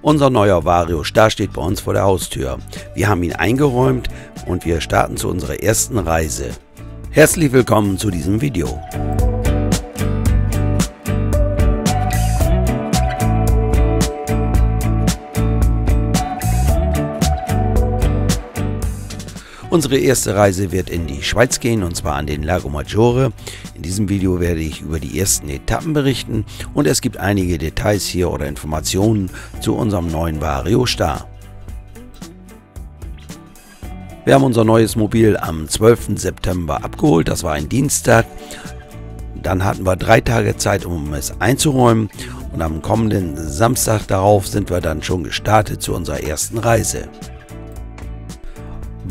Unser neuer Vario Star steht bei uns vor der Haustür. Wir haben ihn eingeräumt und wir starten zu unserer ersten Reise. Herzlich willkommen zu diesem Video. Unsere erste Reise wird in die Schweiz gehen, und zwar an den Lago Maggiore. In diesem Video werde ich über die ersten Etappen berichten und es gibt einige Details hier oder Informationen zu unserem neuen Vario Star. Wir haben unser neues Mobil am 12. September abgeholt, das war ein Dienstag. Dann hatten wir 3 Tage Zeit, um es einzuräumen, und am kommenden Samstag darauf sind wir dann schon gestartet zu unserer ersten Reise.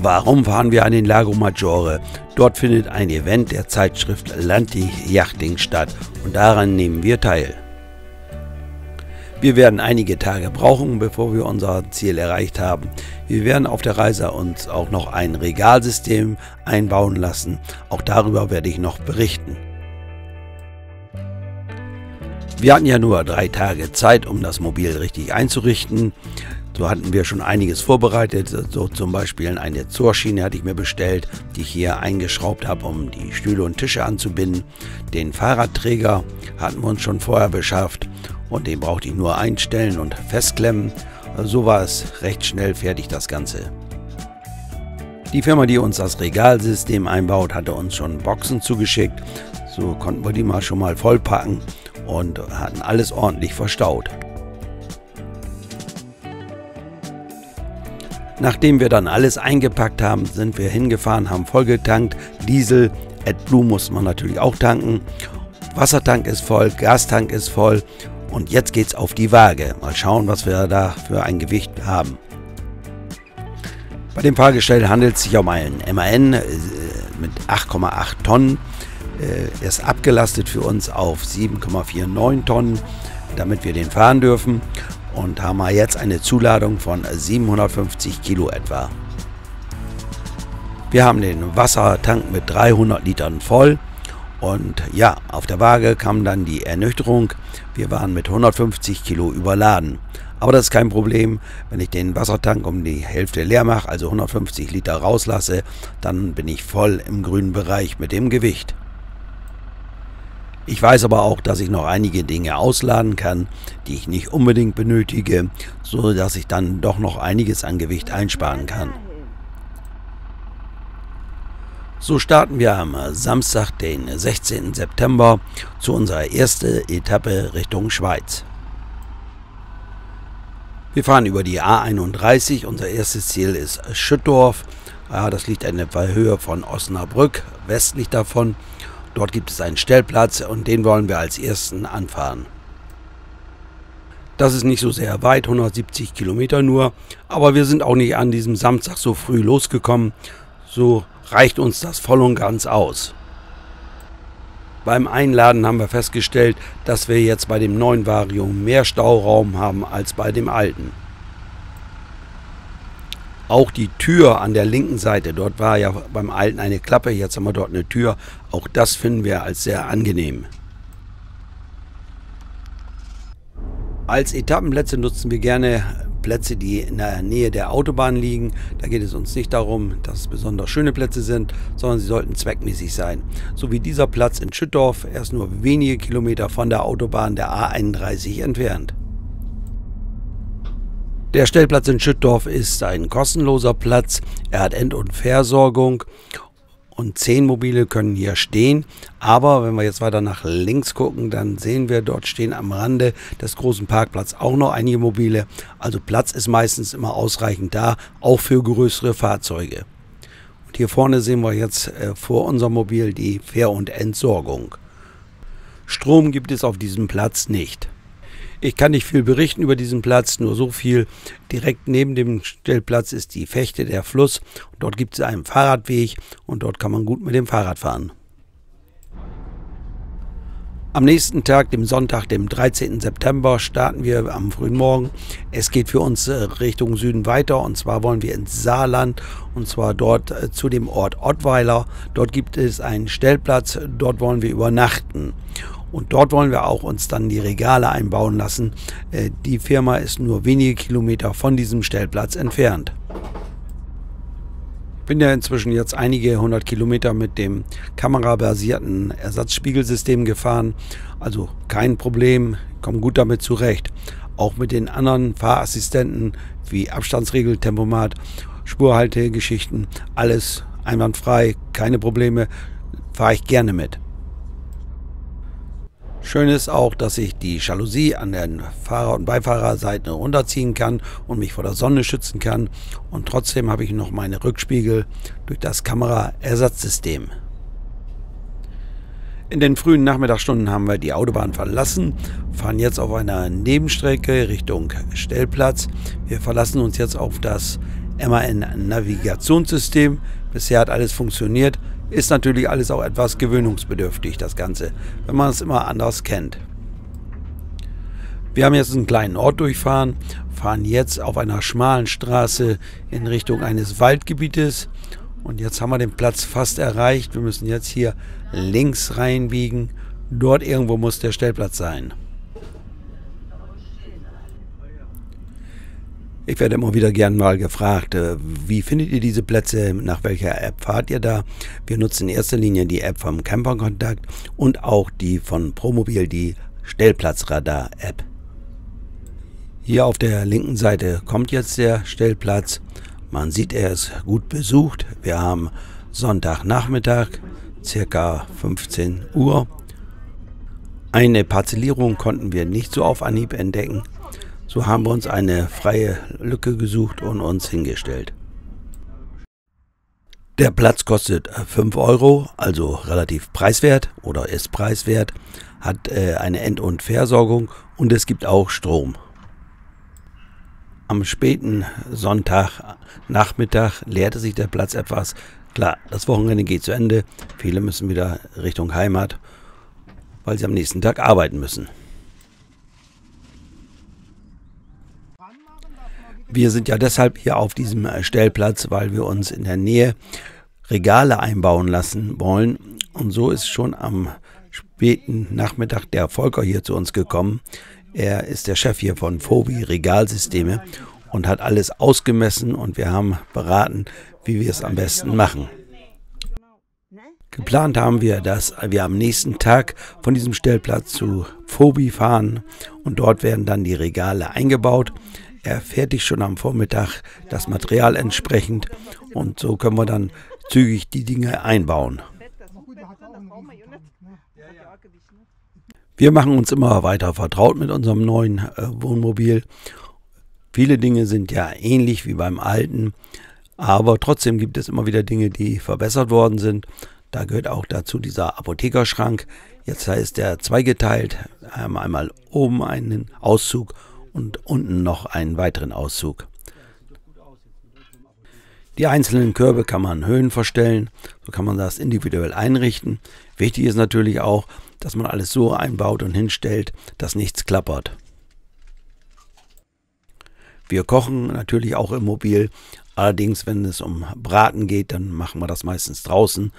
Warum fahren wir an den Lago Maggiore? Dort findet ein Event der Zeitschrift Lanti Yachting statt und daran nehmen wir teil. Wir werden einige Tage brauchen, bevor wir unser Ziel erreicht haben. Wir werden auf der Reise uns auch noch ein Regalsystem einbauen lassen. Auch darüber werde ich noch berichten. Wir hatten ja nur 3 Tage Zeit, um das Mobil richtig einzurichten. So hatten wir schon einiges vorbereitet, so zum Beispiel eine Zorschiene hatte ich mir bestellt, die ich hier eingeschraubt habe, um die Stühle und Tische anzubinden. Den Fahrradträger hatten wir uns schon vorher beschafft und den brauchte ich nur einstellen und festklemmen. So war es recht schnell fertig, das Ganze. Die Firma, die uns das Regalsystem einbaut, hatte uns schon Boxen zugeschickt. So konnten wir die mal schon mal vollpacken und hatten alles ordentlich verstaut. Nachdem wir dann alles eingepackt haben, sind wir hingefahren, haben vollgetankt. Diesel, AdBlue muss man natürlich auch tanken. Wassertank ist voll, Gastank ist voll. Und jetzt geht's auf die Waage. Mal schauen, was wir da für ein Gewicht haben. Bei dem Fahrgestell handelt es sich um einen MAN mit 8,8 Tonnen. Er ist abgelastet für uns auf 7,49 Tonnen, damit wir den fahren dürfen. Und haben wir jetzt eine Zuladung von 750 Kilo etwa. Wir haben den Wassertank mit 300 Litern voll und ja, auf der Waage kam dann die Ernüchterung. Wir waren mit 150 Kilo überladen. Aber das ist kein Problem, wenn ich den Wassertank um die Hälfte leer mache, also 150 Liter rauslasse, dann bin ich voll im grünen Bereich mit dem Gewicht. Ich weiß aber auch, dass ich noch einige Dinge ausladen kann, die ich nicht unbedingt benötige, so dass ich dann doch noch einiges an Gewicht einsparen kann. So starten wir am Samstag, den 16. September, zu unserer ersten Etappe Richtung Schweiz. Wir fahren über die A31, unser erstes Ziel ist Schüttorf. Ja, das liegt in etwa Höhe von Osnabrück, westlich davon. Dort gibt es einen Stellplatz und den wollen wir als ersten anfahren. Das ist nicht so sehr weit, 170 Kilometer nur, aber wir sind auch nicht an diesem Samstag so früh losgekommen, so reicht uns das voll und ganz aus. Beim Einladen haben wir festgestellt, dass wir jetzt bei dem neuen Vario mehr Stauraum haben als bei dem alten. Auch die Tür an der linken Seite, dort war ja beim alten eine Klappe, jetzt haben wir dort eine Tür. Auch das finden wir als sehr angenehm. Als Etappenplätze nutzen wir gerne Plätze, die in der Nähe der Autobahn liegen. Da geht es uns nicht darum, dass es besonders schöne Plätze sind, sondern sie sollten zweckmäßig sein. So wie dieser Platz in Schüttorf, er ist nur wenige Kilometer von der Autobahn der A31 entfernt. Der Stellplatz in Schüttorf ist ein kostenloser Platz, er hat End- und Versorgung und 10 Mobile können hier stehen, aber wenn wir jetzt weiter nach links gucken, dann sehen wir, dort stehen am Rande des großen Parkplatzes auch noch einige Mobile, also Platz ist meistens immer ausreichend da, auch für größere Fahrzeuge. Und hier vorne sehen wir jetzt vor unserem Mobil die Ver- und Entsorgung. Strom gibt es auf diesem Platz nicht. Ich kann nicht viel berichten über diesen Platz, nur so viel. Direkt neben dem Stellplatz ist die Vechte, der Fluss. Dort gibt es einen Fahrradweg und dort kann man gut mit dem Fahrrad fahren. Am nächsten Tag, dem Sonntag, dem 13. September, starten wir am frühen Morgen. Es geht für uns Richtung Süden weiter und zwar wollen wir ins Saarland und zwar dort zu dem Ort Ottweiler. Dort gibt es einen Stellplatz, dort wollen wir übernachten. Und dort wollen wir auch uns dann die Regale einbauen lassen. Die Firma ist nur wenige Kilometer von diesem Stellplatz entfernt. Ich bin ja inzwischen jetzt einige 100 Kilometer mit dem kamerabasierten Ersatzspiegelsystem gefahren. Also kein Problem, komme gut damit zurecht. Auch mit den anderen Fahrassistenten wie Abstandsregel, Tempomat, Spurhaltegeschichten, alles einwandfrei, keine Probleme, fahre ich gerne mit. Schön ist auch, dass ich die Jalousie an den Fahrer- und Beifahrerseiten runterziehen kann und mich vor der Sonne schützen kann. Und trotzdem habe ich noch meine Rückspiegel durch das Kameraersatzsystem. In den frühen Nachmittagsstunden haben wir die Autobahn verlassen, fahren jetzt auf einer Nebenstrecke Richtung Stellplatz. Wir verlassen uns jetzt auf das MAN-Navigationssystem. Bisher hat alles funktioniert. Ist natürlich alles auch etwas gewöhnungsbedürftig, das Ganze, wenn man es immer anders kennt. Wir haben jetzt einen kleinen Ort durchfahren, fahren jetzt auf einer schmalen Straße in Richtung eines Waldgebietes. Und jetzt haben wir den Platz fast erreicht. Wir müssen jetzt hier links reinbiegen. Dort irgendwo muss der Stellplatz sein. Ich werde immer wieder gern mal gefragt, wie findet ihr diese Plätze, nach welcher App fahrt ihr da? Wir nutzen in erster Linie die App vom Camperkontakt und auch die von Promobil, die Stellplatzradar-App. Hier auf der linken Seite kommt jetzt der Stellplatz. Man sieht, er ist gut besucht. Wir haben Sonntagnachmittag, circa 15 Uhr. Eine Parzellierung konnten wir nicht so auf Anhieb entdecken. So haben wir uns eine freie Lücke gesucht und uns hingestellt. Der Platz kostet 5 Euro, also relativ preiswert oder ist preiswert, hat eine End- und Versorgung und es gibt auch Strom. Am späten Sonntagnachmittag leerte sich der Platz etwas. Klar, das Wochenende geht zu Ende. Viele müssen wieder Richtung Heimat, weil sie am nächsten Tag arbeiten müssen. Wir sind ja deshalb hier auf diesem Stellplatz, weil wir uns in der Nähe Regale einbauen lassen wollen. Und so ist schon am späten Nachmittag der Volker hier zu uns gekommen. Er ist der Chef hier von Fobi Regalsysteme und hat alles ausgemessen und wir haben beraten, wie wir es am besten machen. Geplant haben wir, dass wir am nächsten Tag von diesem Stellplatz zu Fobi fahren und dort werden dann die Regale eingebaut. Er fertigt schon am Vormittag das Material entsprechend und so können wir dann zügig die Dinge einbauen. Wir machen uns immer weiter vertraut mit unserem neuen Wohnmobil. Viele Dinge sind ja ähnlich wie beim alten, aber trotzdem gibt es immer wieder Dinge, die verbessert worden sind. Da gehört auch dazu dieser Apothekerschrank. Jetzt ist er zweigeteilt, einmal oben einen Auszug und unten noch einen weiteren Auszug. Die einzelnen Körbe kann man Höhen verstellen, so kann man das individuell einrichten. Wichtig ist natürlich auch, dass man alles so einbaut und hinstellt, dass nichts klappert. Wir kochen natürlich auch im Mobil, allerdings wenn es um Braten geht, dann machen wir das meistens draußen,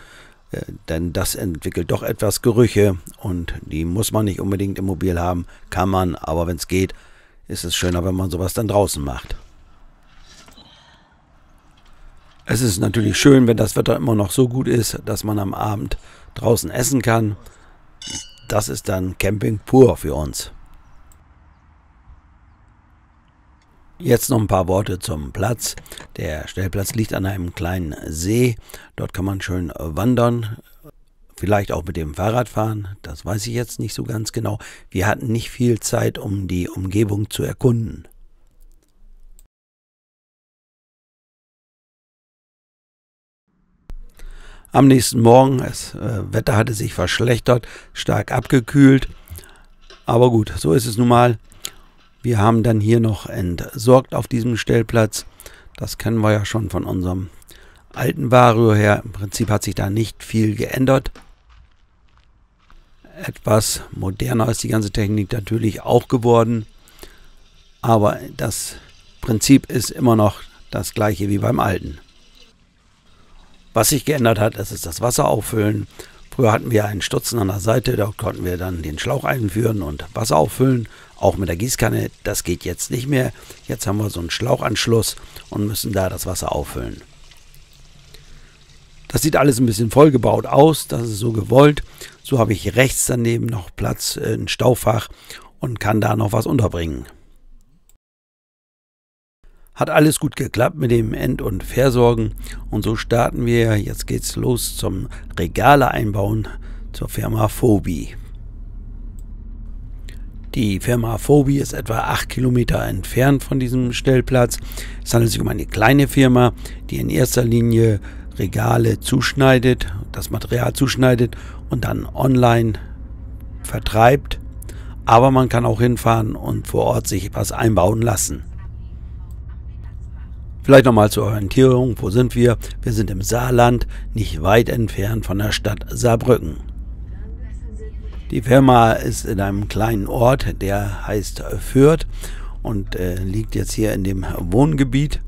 denn das entwickelt doch etwas Gerüche und die muss man nicht unbedingt im Mobil haben, kann man, aber wenn es geht, ist es schöner, wenn man sowas dann draußen macht. Es ist natürlich schön, wenn das Wetter immer noch so gut ist, dass man am Abend draußen essen kann. Das ist dann Camping pur für uns. Jetzt noch ein paar Worte zum Platz. Der Stellplatz liegt an einem kleinen See. Dort kann man schön wandern. Vielleicht auch mit dem Fahrrad fahren, das weiß ich jetzt nicht so ganz genau. Wir hatten nicht viel Zeit, um die Umgebung zu erkunden. Am nächsten Morgen, das Wetter hatte sich verschlechtert, stark abgekühlt. Aber gut, so ist es nun mal. Wir haben dann hier noch entsorgt auf diesem Stellplatz. Das kennen wir ja schon von unserem alten Vario her. Im Prinzip hat sich da nicht viel geändert. Etwas moderner ist die ganze Technik natürlich auch geworden, aber das Prinzip ist immer noch das gleiche wie beim alten. Was sich geändert hat, das ist das Wasser auffüllen. Früher hatten wir einen Stutzen an der Seite, da konnten wir dann den Schlauch einführen und Wasser auffüllen, auch mit der Gießkanne. Das geht jetzt nicht mehr. Jetzt haben wir so einen Schlauchanschluss und müssen da das Wasser auffüllen. Das sieht alles ein bisschen vollgebaut aus, das ist so gewollt. So habe ich rechts daneben noch Platz, ein Staufach und kann da noch was unterbringen. Hat alles gut geklappt mit dem End- und Versorgen und so starten wir. Jetzt geht's los zum Regale einbauen zur Firma Fobi. Die Firma Fobi ist etwa 8 Kilometer entfernt von diesem Stellplatz. Es handelt sich um eine kleine Firma, die in erster Linie Regale zuschneidet, das Material zuschneidet und dann online vertreibt. Aber man kann auch hinfahren und vor Ort sich was einbauen lassen. Vielleicht nochmal zur Orientierung, wo sind wir? Wir sind im Saarland, nicht weit entfernt von der Stadt Saarbrücken. Die Firma ist in einem kleinen Ort, der heißt Fürth und liegt jetzt hier in dem Wohngebiet.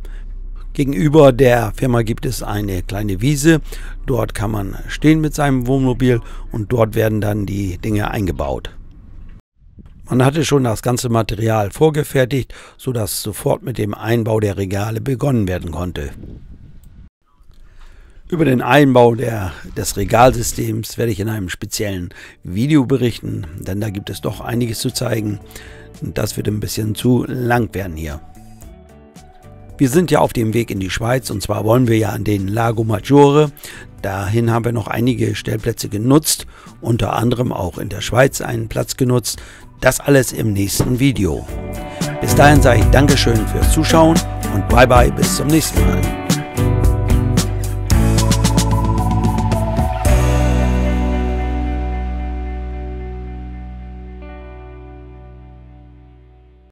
Gegenüber der Firma gibt es eine kleine Wiese, dort kann man stehen mit seinem Wohnmobil und dort werden dann die Dinge eingebaut. Man hatte schon das ganze Material vorgefertigt, sodass sofort mit dem Einbau der Regale begonnen werden konnte. Über den Einbau des Regalsystems werde ich in einem speziellen Video berichten, denn da gibt es doch einiges zu zeigen. Das wird ein bisschen zu lang werden hier. Wir sind ja auf dem Weg in die Schweiz und zwar wollen wir ja an den Lago Maggiore. Dahin haben wir noch einige Stellplätze genutzt, unter anderem auch in der Schweiz einen Platz genutzt. Das alles im nächsten Video. Bis dahin sage ich Dankeschön fürs Zuschauen und bye bye, bis zum nächsten Mal.